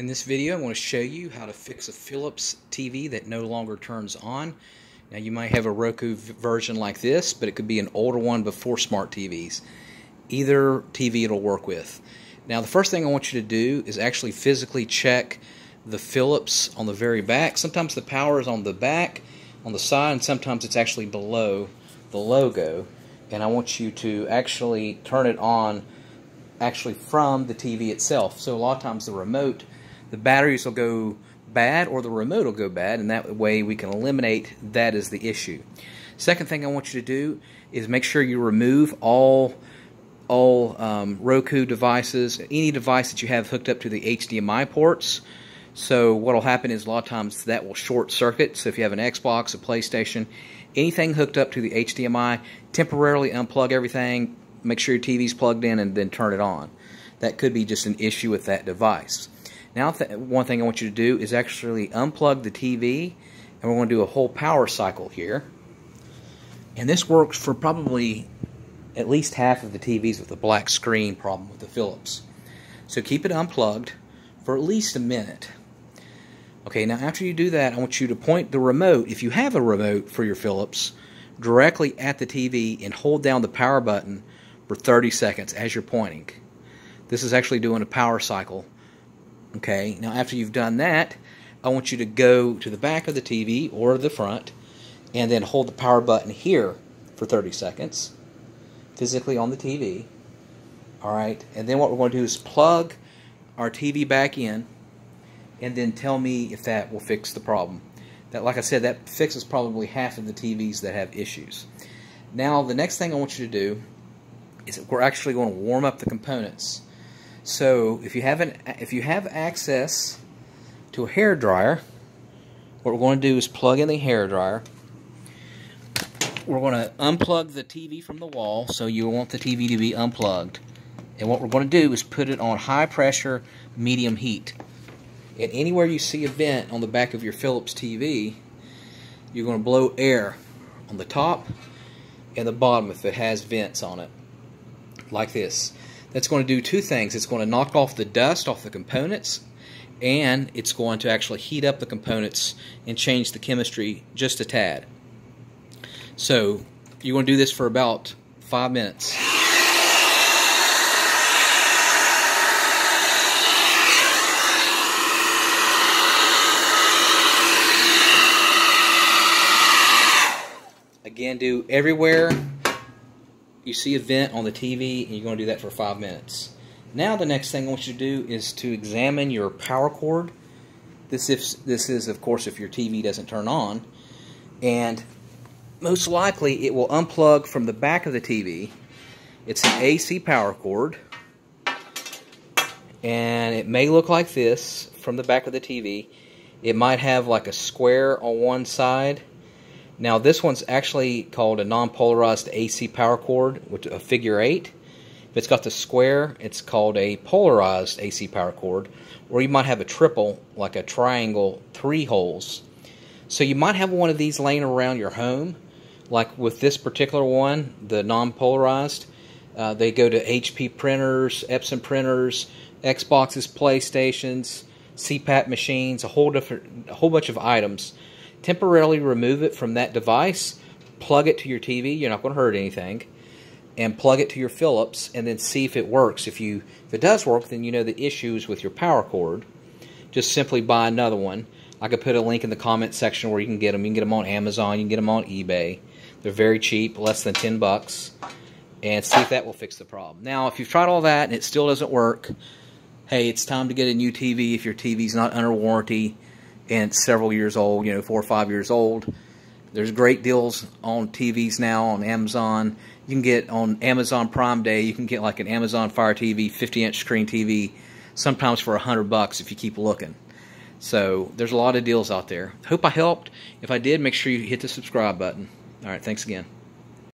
In this video, I want to show you how to fix a Philips TV that no longer turns on. Now, you might have a Roku version like this, but it could be an older one before smart TVs. Either TV it'll work with. Now, the first thing I want you to do is actually physically check the Philips on the very back. Sometimes the power is on the back, on the side, and sometimes it's actually below the logo. And I want you to actually turn it on actually from the TV itself. So a lot of times the remote, the batteries will go bad or the remote will go bad, and that way we can eliminate that as the issue. Second thing I want you to do is make sure you remove all Roku devices, any device that you have hooked up to the HDMI ports. So what will happen is a lot of times that will short circuit. So if you have an Xbox, a PlayStation, anything hooked up to the HDMI, temporarily unplug everything, make sure your TV's plugged in, and then turn it on. That could be just an issue with that device. Now, one thing I want you to do is actually unplug the TV, and we're going to do a whole power cycle here. And this works for probably at least half of the TVs with the black screen problem with the Philips. So keep it unplugged for at least a minute. Okay, now after you do that, I want you to point the remote, if you have a remote for your Philips, directly at the TV and hold down the power button for 30 seconds as you're pointing. This is actually doing a power cycle. Okay, now after you've done that, I want you to go to the back of the TV or the front and then hold the power button here for 30 seconds, physically on the TV. Alright, and then what we're going to do is plug our TV back in and then tell me if that will fix the problem. That, like I said, that fixes probably half of the TVs that have issues. Now, the next thing I want you to do is we're actually going to warm up the components. So if you have access to a hair dryer, what we're going to do is plug in the hair dryer. We're going to unplug the TV from the wall, so you want the TV to be unplugged. And what we're going to do is put it on high pressure, medium heat. And anywhere you see a vent on the back of your Philips TV, you're going to blow air on the top and the bottom if it has vents on it, like this. That's going to do two things. It's going to knock off the dust off the components, and it's going to actually heat up the components and change the chemistry just a tad. So you're going to do this for about 5 minutes. Again, do everywhere you see a vent on the TV, and you're going to do that for 5 minutes. Now the next thing I want you to do is to examine your power cord. This is, of course, if your TV doesn't turn on. And most likely it will unplug from the back of the TV. It's an AC power cord. And it may look like this from the back of the TV. It might have like a square on one side. Now, this one's actually called a non-polarized AC power cord, which is a figure 8. If it's got the square, it's called a polarized AC power cord. Or you might have a triple, like a triangle, 3 holes. So you might have one of these laying around your home. Like with this particular one, the non-polarized. They go to HP printers, Epson printers, Xboxes, PlayStations, CPAP machines, a whole bunch of items. Temporarily remove it from that device, plug it to your TV, you're not going to hurt anything, and plug it to your Philips, and then see if it works. If it does work, then you know the issue is with your power cord. Just simply buy another one. I could put a link in the comment section where you can get them. You can get them on Amazon, you can get them on eBay. They're very cheap, less than 10 bucks, and see if that will fix the problem. Now, if you've tried all that and it still doesn't work, hey, it's time to get a new TV if your TV's not under warranty and it's several years old, 4 or 5 years old. There's great deals on TVs now on Amazon. You can get on Amazon Prime Day, you can get like an Amazon Fire TV, 50-inch screen TV, sometimes for $100 if you keep looking. So there's a lot of deals out there. Hope I helped. If I did, make sure you hit the subscribe button. All right, thanks again.